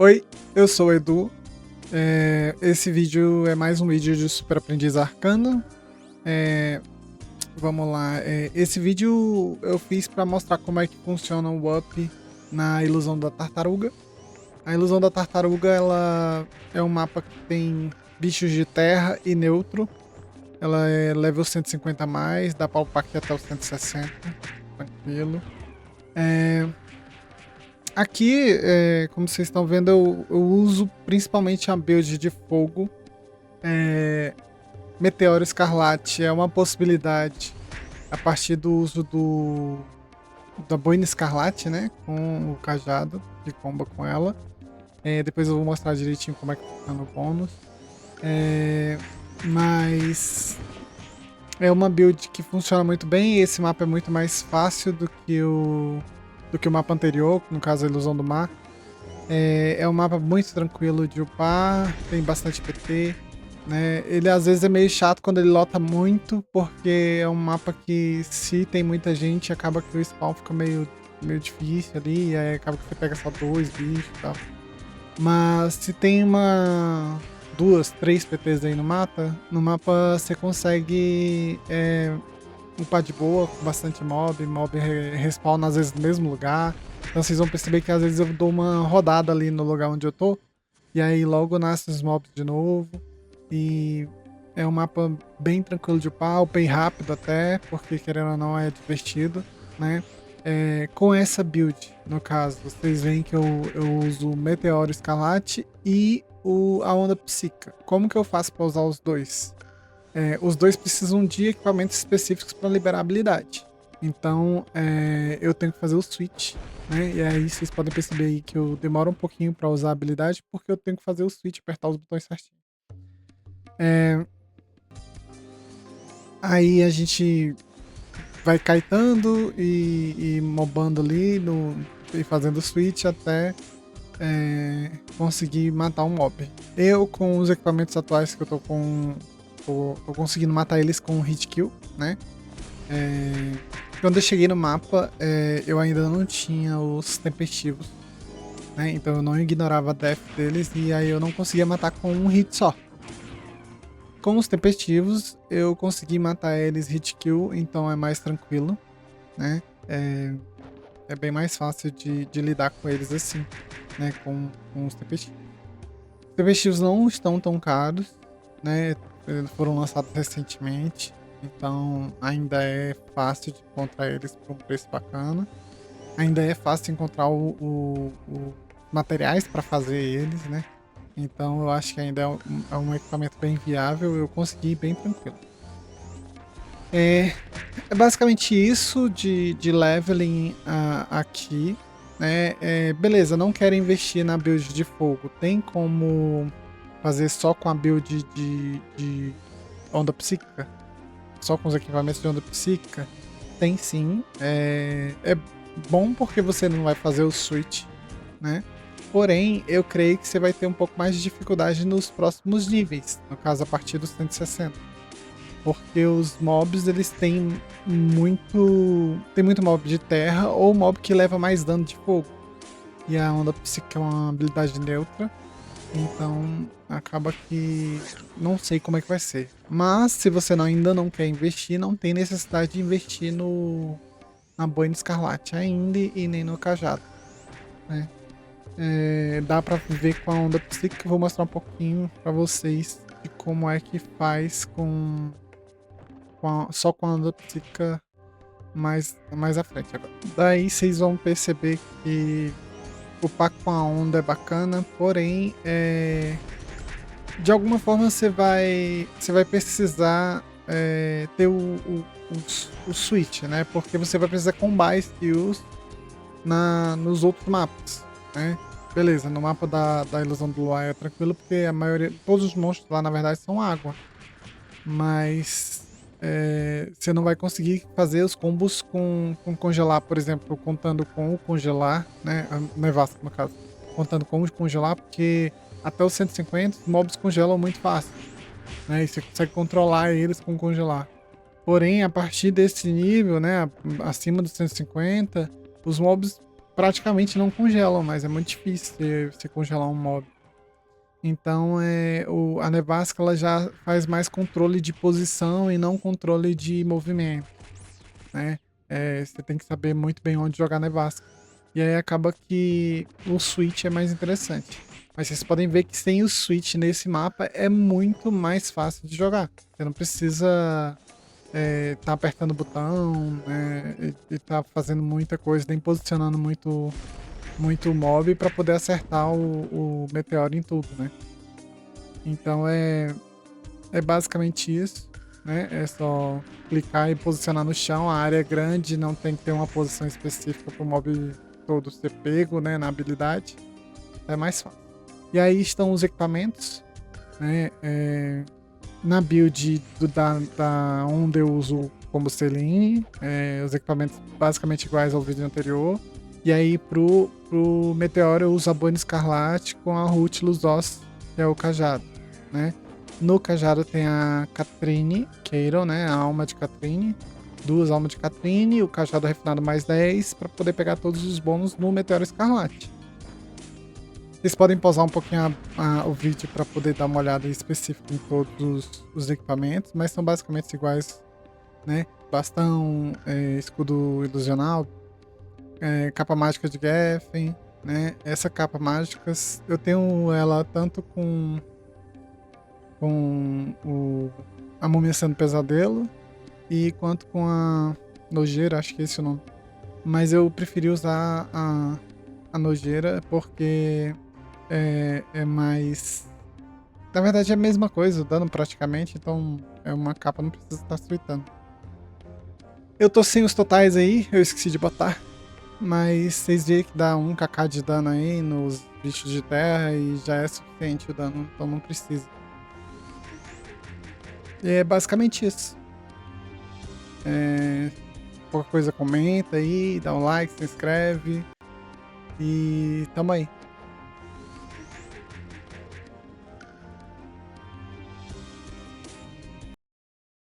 Oi, eu sou o Edu. Esse vídeo é mais um vídeo de Super Aprendiz Arcano. Vamos lá. Esse vídeo eu fiz para mostrar como é que funciona o up na Ilusão da Tartaruga. A Ilusão da Tartaruga ela é um mapa que tem bichos de terra e neutro. Ela é level 150 a mais, dá para upar aqui até o 160, tranquilo. Aqui, como vocês estão vendo, eu uso principalmente a build de fogo. Meteoro Escarlate é uma possibilidade a partir do uso da boina escarlate, né? Com o cajado de comba com ela. Depois eu vou mostrar direitinho como é que funciona o bônus. Mas é uma build que funciona muito bem. Esse mapa é muito mais fácil do que o mapa anterior, no caso a Ilusão do Mar. É um mapa muito tranquilo de upar, tem bastante PT, né? Ele às vezes é meio chato quando ele lota muito, porque é um mapa que se tem muita gente, acaba que o spawn fica meio difícil ali, e aí acaba que você pega só 2 bichos e tal. Mas se tem duas, 3 PTs aí no mapa você consegue upar de boa, com bastante mob respawna às vezes no mesmo lugar. Então vocês vão perceber que às vezes eu dou uma rodada ali no lugar onde eu tô, e aí logo nasce os mobs de novo. E é um mapa bem tranquilo de upar, upei rápido até, porque querendo ou não é divertido, né? Com essa build, no caso, vocês veem que eu uso o Meteoro Escarlate e a Onda Psíquica. Como que eu faço para usar os dois? Os dois precisam de equipamentos específicos para liberar habilidade. Então eu tenho que fazer o switch, né? E aí vocês podem perceber aí que eu demoro um pouquinho para usar a habilidade, porque eu tenho que fazer o switch, apertar os botões certinho. Aí a gente vai kitando e mobando ali e fazendo o switch até conseguir matar um mob. Eu, com os equipamentos atuais que eu tô conseguindo matar eles com hit kill, né? Quando eu cheguei no mapa, eu ainda não tinha os tempestivos, né? Então eu não ignorava a death deles e aí eu não conseguia matar com um hit só. Com os tempestivos, eu consegui matar eles hit kill, então é mais tranquilo, né? É bem mais fácil de lidar com eles assim, né? Com os tempestivos. Os tempestivos não estão tão caros, né? Eles foram lançados recentemente, então ainda é fácil de encontrar eles por um preço bacana. Ainda é fácil encontrar os materiais para fazer eles, né? Então eu acho que ainda é um equipamento bem viável, eu consegui bem tranquilo. É basicamente isso de leveling aqui, né? Beleza, não quero investir na build de fogo. Tem como fazer só com a build de onda psíquica? Só com os equipamentos de onda psíquica? Tem sim. É bom porque você não vai fazer o switch, né? Porém, eu creio que você vai ter um pouco mais de dificuldade nos próximos níveis, no caso a partir dos 160. Porque os mobs, eles têm muito mob de terra ou mob que leva mais dano de fogo. E a onda psíquica é uma habilidade neutra, então acaba que não sei como é que vai ser. Mas se você ainda não quer investir, não tem necessidade de investir na boina escarlate ainda e nem no cajado, né? Dá pra ver com a onda psíquica. Eu vou mostrar um pouquinho pra vocês de como é que faz só com a onda psíquica mais à frente agora. Daí vocês vão perceber que upar com a onda é bacana, porém de alguma forma você vai precisar ter o switch, né? Porque você vai precisar combar skills nos outros mapas, né? Beleza, no mapa da Ilusão do Luar é tranquilo porque a maioria, todos os monstros lá na verdade são água, mas você não vai conseguir fazer os combos com congelar, por exemplo, contando com o congelar, né? A nevasca no caso, contando com o congelar, porque até os 150 os mobs congelam muito fácil, né? E você consegue controlar eles com congelar. Porém, a partir desse nível, né, acima dos 150, os mobs praticamente não congelam, mas é muito difícil você congelar um mob. Então a nevasca ela já faz mais controle de posição e não controle de movimento, né? Você tem que saber muito bem onde jogar nevasca. E aí acaba que o switch é mais interessante. Mas vocês podem ver que sem o switch nesse mapa é muito mais fácil de jogar. Você não precisa tá apertando o botão, né, e tá fazendo muita coisa, nem posicionando muito o mob para poder acertar o meteoro em tudo, né? Então é basicamente isso, né? É só clicar e posicionar no chão. A área é grande, não tem que ter uma posição específica para o mob todo ser pego, né? Na habilidade. É mais fácil. E aí estão os equipamentos, né? Na build da onde eu uso como Celine, os equipamentos basicamente iguais ao vídeo anterior. E aí pro Meteoro eu uso a Boina Escarlate com a Ruth Luzos, que é o cajado, né? No cajado tem a Catrine Keiro, né? A alma de Catrine. 2 almas de Catrine, o cajado refinado mais 10 para poder pegar todos os bônus no Meteoro Escarlate. Vocês podem pausar um pouquinho o vídeo para poder dar uma olhada específica em todos os equipamentos, mas são basicamente iguais, né? Bastão, escudo ilusional, capa mágica de Geffen, né? Essa capa mágica, eu tenho ela tanto com a Múmia do Pesadelo e quanto com a Nojeira, acho que é esse o nome. Mas eu preferi usar a Nojeira porque é mais. Na verdade é a mesma coisa, o dano praticamente, então é uma capa, não precisa estar suitando. Eu tô sem os totais aí, eu esqueci de botar. Mas vocês veem que dá 1kk de dano aí nos bichos de terra e já é suficiente o dano, então não precisa. E é basicamente isso. Qualquer coisa comenta aí, dá um like, se inscreve. E tamo aí.